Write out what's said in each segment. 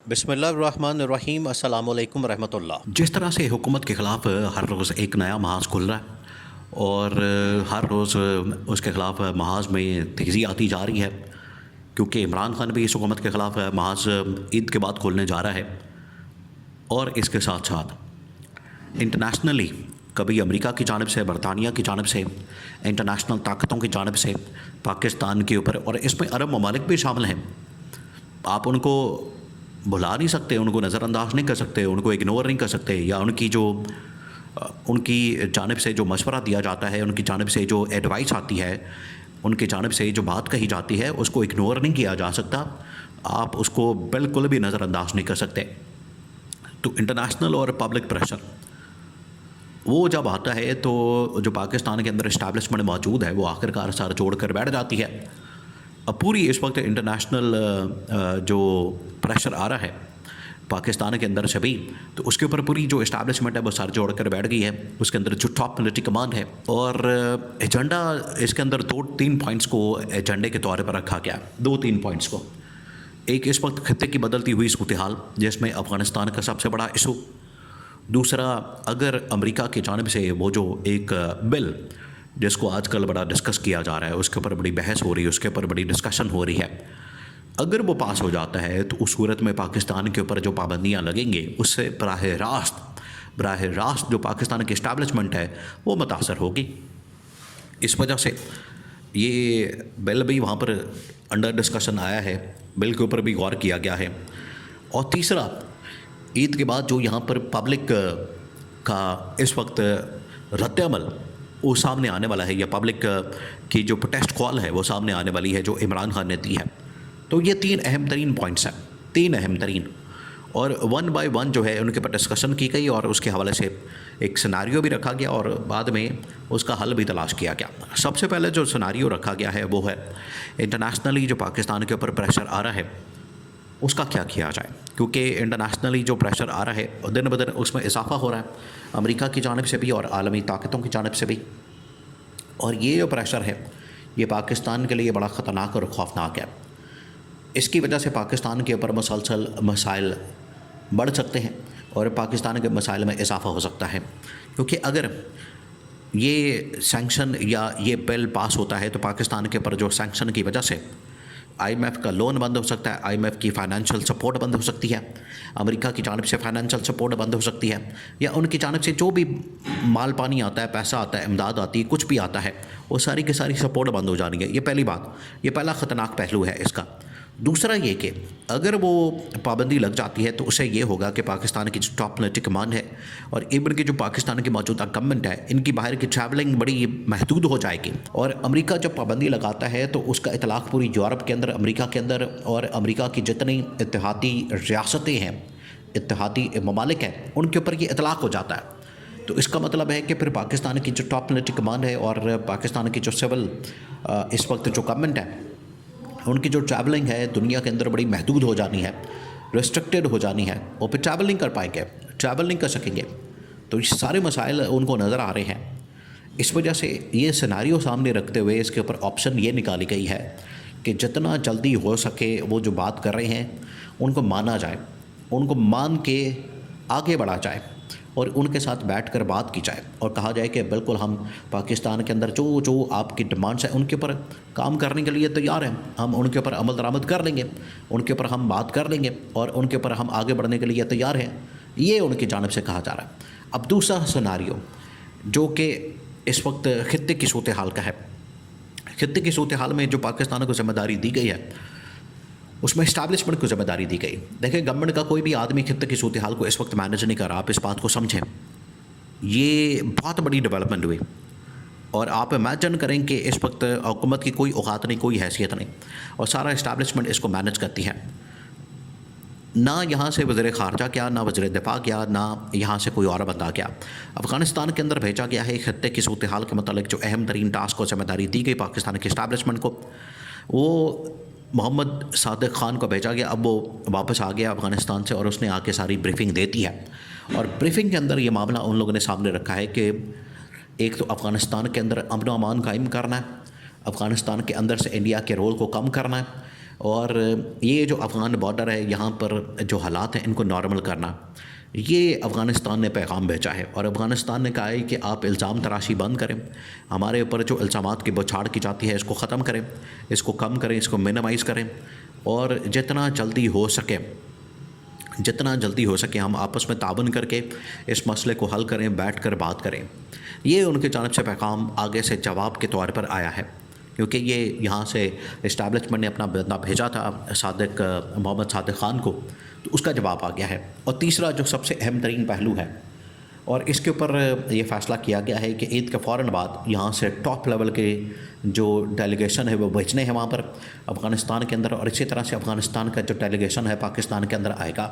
बिस्मिल्लाहिर्रहमानिर्रहीम अस्सलामु अलैकुम रहमतुल्लाह। जिस तरह से हुकूमत के ख़िलाफ़ हर रोज़ एक नया महाज खुल रहा है और हर रोज़ उसके ख़िलाफ़ महाज में तेज़ी आती जा रही है, क्योंकि इमरान खान भी इस हुकूमत के ख़िलाफ़ महाज ईद के बाद खोलने जा रहा है। और इसके साथ साथ इंटरनेशनली कभी अमेरिका की जानिब से, बरतानिया की जानिब से, इंटरनेशनल ताकतों की जानिब से पाकिस्तान के ऊपर, और इसमें अरब ममालिक भी शामिल हैं, आप उनको भुला नहीं सकते, उनको नज़रअंदाज नहीं कर सकते, उनको इग्नोर नहीं कर सकते, या उनकी जानिब से जो मशवरा दिया जाता है, उनकी जानिब से जो एडवाइस आती है, उनकी जानिब से जो बात कही जाती है, उसको इग्नोर नहीं किया जा सकता। आप उसको बिल्कुल भी नज़रअंदाज नहीं कर सकते। तो इंटरनेशनल और पब्लिक प्रेशर वो जब आता है तो जो पाकिस्तान के अंदर इस्टेब्लिशमेंट मौजूद है वो आखिरकार सर जोड़ कर बैठ जाती है। अब पूरी इस वक्त इंटरनेशनल जो प्रेशर आ रहा है पाकिस्तान के अंदर से भी, तो उसके ऊपर पूरी जो इस्टेब्लिशमेंट है वो सर जोड़ कर बैठ गई है। उसके अंदर जो टॉप मिलिट्री कमांड है, और एजेंडा इसके अंदर 2-3 पॉइंट्स को एजेंडे के तौर पर रखा गया। 2-3 पॉइंट्स को, एक इस वक्त खत्ते की बदलती हुई सूरत हाल जिसमें अफ़गानिस्तान का सबसे बड़ा इशू, दूसरा अगर अमेरिका की जानिब से वो जो एक बिल जिसको आजकल बड़ा डिस्कस किया जा रहा है, उसके ऊपर बड़ी बहस हो रही है, उसके ऊपर बड़ी डिस्कशन हो रही है, अगर वो पास हो जाता है तो उस सूरत में पाकिस्तान के ऊपर जो पाबंदियां लगेंगी उससे बराह रास्त जो पाकिस्तान की इस्टेब्लिशमेंट है वो मुतासर होगी। इस वजह से ये बिल भी वहाँ पर अंडर डिस्कशन आया है, बिल के ऊपर भी गौर किया गया है। और तीसरा, ईद के बाद जो यहाँ पर पब्लिक का इस वक्त रद्द-ए-अमल वो सामने आने वाला है, या पब्लिक की जो प्रोटेस्ट कॉल है वो सामने आने वाली है जो इमरान खान ने दी है। तो ये 3 अहम तरीन पॉइंट्स हैं, 3 अहम तरीन, और 1 बाय 1 जो है उनके पर डिस्कशन की गई और उसके हवाले से एक सिनारियो भी रखा गया और बाद में उसका हल भी तलाश किया गया। सबसे पहले जो सिनारियो रखा गया है वो है इंटरनेशनली जो पाकिस्तान के ऊपर प्रेशर आ रहा है उसका क्या किया जाए, क्योंकि इंटरनेशनली जो प्रेशर आ रहा है दिन ब दिन उसमें इजाफा हो रहा है, अमेरिका की जानिब से भी और आलमी ताकतों की जानिब से भी। और ये जो प्रेशर है ये पाकिस्तान के लिए बड़ा ख़तरनाक और ख़ौफनाक है। इसकी वजह से पाकिस्तान के ऊपर मुसलसल मसाइल बढ़ सकते हैं और पाकिस्तान के मसाइल में इजाफा हो सकता है, क्योंकि अगर ये सैंक्शन या ये बिल पास होता है तो पाकिस्तान के ऊपर जो सैंक्शन की वजह से IMF का लोन बंद हो सकता है, IMF की फ़ाइनेंशियल सपोर्ट बंद हो सकती है, अमेरिका की जानिब से फ़ाइनेंशियल सपोर्ट बंद हो सकती है, या उनकी जानिब से जो भी माल पानी आता है, पैसा आता है, इमदाद आती है, कुछ भी आता है, वो सारी की सारी सपोर्ट बंद हो जानी है। ये पहली बात, ये पहला ख़तरनाक पहलू है इसका। दूसरा ये कि अगर वो पाबंदी लग जाती है तो उससे ये होगा कि पाकिस्तान की जो टॉप मिलिट्री कमांड है और इवन की जो पाकिस्तान की मौजूदा गवर्नमेंट है, इनकी बाहर की ट्रैवलिंग बड़ी महदूद हो जाएगी। और अमेरिका जब पाबंदी लगाता है तो उसका इतलाक़ पूरी यूरोप के अंदर, अमेरिका के अंदर, और अमेरिका की जितनी इत्तेहादी रियासतें हैं, इत्तेहादी ममालिक हैं, उनके ऊपर ये इतलाक़ हो जाता है। तो इसका मतलब है कि फिर पाकिस्तान की जो टॉप मिलिट्री कमांड है और पाकिस्तान की जो सिविल इस वक्त जो गवर्नमेंट है, उनकी जो ट्रैवलिंग है दुनिया के अंदर बड़ी महदूद हो जानी है, रिस्ट्रिक्टेड हो जानी है, और फिर ट्रैवल नहीं कर पाएंगे, ट्रैवल नहीं कर सकेंगे। तो ये सारे मसाइल उनको नज़र आ रहे हैं। इस वजह से ये सिनारियो सामने रखते हुए इसके ऊपर ऑप्शन ये निकाली गई है कि जितना जल्दी हो सके वो जो बात कर रहे हैं उनको माना जाए, उनको मान के आगे बढ़ा जाए और उनके साथ बैठकर बात की जाए और कहा जाए कि बिल्कुल हम पाकिस्तान के अंदर जो जो आपकी डिमांड्स हैं उनके ऊपर काम करने के लिए तैयार हैं, हम उनके ऊपर अमल दरामद कर लेंगे, उनके ऊपर हम बात कर लेंगे और उनके ऊपर हम आगे बढ़ने के लिए तैयार हैं, ये उनकी जानिब से कहा जा रहा है। अब दूसरा सिनारियो जो कि इस वक्त खित्ते की सूरत हाल का है, खित्ते की सूरत हाल में जो पाकिस्तान को जिम्मेदारी दी गई है उसमें इस्टेब्लिशमेंट को जिम्मेदारी दी गई। देखिए, गवर्नमेंट का कोई भी आदमी खित्ते की सूरत हाल को इस वक्त मैनेज नहीं कर रहा, आप इस बात को समझें। ये बहुत बड़ी डेवलपमेंट हुई और आप इमेजिन करें कि इस वक्त हुकूमत की कोई औकात नहीं, कोई हैसियत नहीं, और सारा इस्टेब्लिशमेंट इसको मैनेज करती है। ना यहाँ से वज़ीर ख़ारजा गया, ना वज़ीर दिफा गया, ना यहाँ से कोई और बंदा गया, अफ़गानिस्तान के अंदर भेजा गया है। खित्ते की सूरत हाल के मतलब जो अहम तरीन टास्क और जिम्मेदारी दी गई पाकिस्तान के इस्टेब्लिशमेंट को, वो मोहम्मद सादिक ख़ान को भेजा गया। अब वो वापस आ गया अफ़गानिस्तान से और उसने आके सारी ब्रीफिंग देती है, और ब्रीफिंग के अंदर ये मामला उन लोगों ने सामने रखा है कि एक तो अफ़गानिस्तान के अंदर अमन अमान कायम करना है, अफ़गानिस्तान के अंदर से इंडिया के रोल को कम करना है, और ये जो अफ़गान बॉर्डर है, यहाँ पर जो हालात हैं इनको नॉर्मल करना, ये अफ़गानिस्तान ने पैगाम भेजा है। और अफ़गानिस्तान ने कहा है कि आप इल्ज़ाम तराशी बंद करें, हमारे ऊपर जो इल्ज़ामात की बौछार की जाती है इसको ख़त्म करें, इसको कम करें, इसको मिनिमाइज़ करें, और जितना जल्दी हो सके हम आपस में ताबन करके इस मसले को हल करें, बैठ कर बात करें। ये उनके जानिब से पैगाम आगे से जवाब के तौर पर आया है, क्योंकि ये यहाँ से इस्टेब्लिशमेंट ने अपना बंदा भेजा था मोहम्मद सादिक ख़ान को, तो उसका जवाब आ गया है। और तीसरा जो सबसे अहम तरीन पहलू है, और इसके ऊपर ये फ़ैसला किया गया है कि ईद के फ़ौरन बाद यहाँ से टॉप लेवल के जो डेलीगेशन है वो भेजने हैं वहाँ पर अफ़गानिस्तान के अंदर, और इसी तरह से अफ़गानिस्तान का जो डेलीगेशन है पाकिस्तान के अंदर आएगा।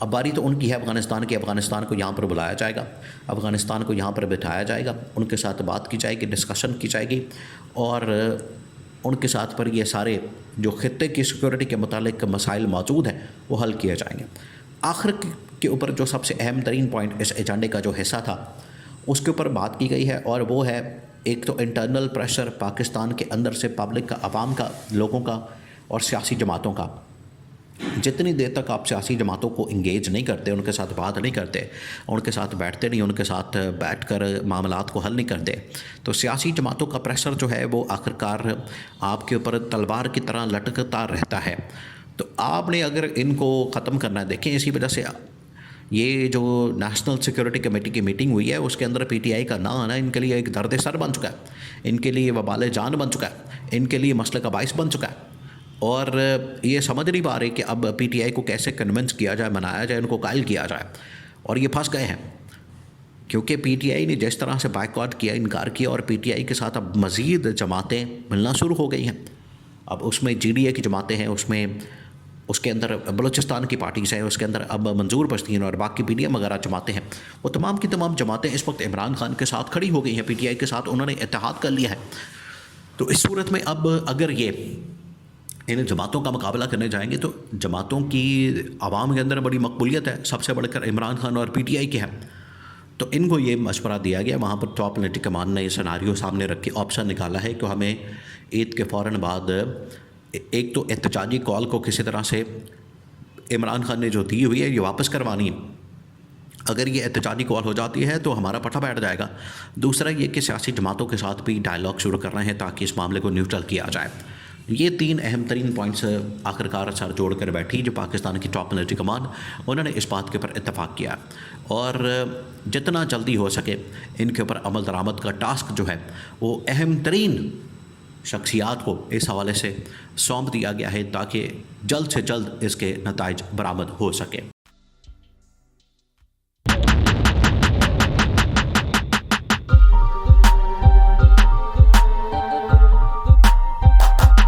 अब बारी तो उनकी है अफ़गानिस्तान की, अफ़गानिस्तान को यहाँ पर बुलाया जाएगा, अफ़गानिस्तान को यहाँ पर बिठाया जाएगा, उनके साथ बात की जाएगी, डिस्कशन की जाएगी, और उनके साथ पर ये सारे जो खित्ते की सिक्योरिटी के मुतालिक मसाइल मौजूद हैं वो हल किए जाएंगे। आखिर के ऊपर जो सबसे अहम तरीन पॉइंट इस एजेंडे का जो हिस्सा था उसके ऊपर बात की गई है, और वो है एक तो इंटरनल प्रेशर पाकिस्तान के अंदर से पब्लिक का, आवाम का, लोगों का और सियासी जमातों का। जितनी देर तक आप सियासी जमातों को इंगेज नहीं करते, उनके साथ बात नहीं करते, उनके साथ बैठते नहीं, उनके साथ बैठकर मामलात को हल नहीं करते, तो सियासी जमातों का प्रेशर जो है वो आखिरकार आपके ऊपर तलवार की तरह लटकता रहता है। तो आपने अगर इनको ख़त्म करना है, देखें इसी वजह से ये जो नेशनल सिक्योरिटी कमेटी की मीटिंग हुई है उसके अंदर पीटीआई का ना आना इनके लिए एक दर्द सर बन चुका है, इनके लिए वबाल जान बन चुका है, इनके लिए मसले का बाइस बन चुका है। और ये समझ नहीं पा रहे कि अब पीटीआई को कैसे कन्विंस किया जाए, मनाया जाए, उनको कायल किया जाए, और ये फंस गए हैं क्योंकि पीटीआई ने जिस तरह से बायकॉट किया, इनकार किया, और पीटीआई के साथ अब मज़ीद जमातें मिलना शुरू हो गई हैं। अब उसमें जीडीए की जमातें हैं, उसमें उसके अंदर बलूचिस्तान की पार्टीज़ हैं, उसके अंदर अब मंजूर पश्तीन और बाकी पीडीएम वगैरह जमातें हैं, वो तमाम की तमाम जमातें इस वक्त इमरान खान के साथ खड़ी हो गई हैं, पीटीआई के साथ उन्होंने इत्तेहाद कर लिया है। तो इस सूरत में अब अगर ये इन जमातों का मुकाबला करने जाएंगे तो जमातों की आवाम के अंदर बड़ी मकबूलियत है, सबसे बढ़कर इमरान खान और पीटीआई की है। तो इनको ये मशवरा दिया गया, वहाँ पर टॉप पॉलिटिकल कमान ने ये सिनारियो सामने रख के ऑप्शन निकाला है कि हमें ईद के फ़ौरन बाद एक तो एहतजाजी कॉल को किसी तरह से इमरान खान ने जो दी हुई है ये वापस करवानी है। अगर ये एहतजाजी कॉल हो जाती है तो हमारा पट्टा बैठ जाएगा। दूसरा ये कि सियासी जमातों के साथ भी डायलॉग शुरू कर रहे हैं ताकि इस मामले को न्यूट्रल किया जाए। ये तीन अहम तरीन पॉइंट्स आखिरकार सर जोड़ कर बैठी जो पाकिस्तान की टॉप पॉलिटिकल कमान, उन्होंने इस बात के ऊपर इत्तफाक़ किया, और जितना जल्दी हो सके इनके ऊपर अमल दरामद का टास्क जो है वो अहम तरीन शख्सियात को इस हवाले से सौंप दिया गया है ताकि जल्द से जल्द इसके नताइज बरामद हो सके।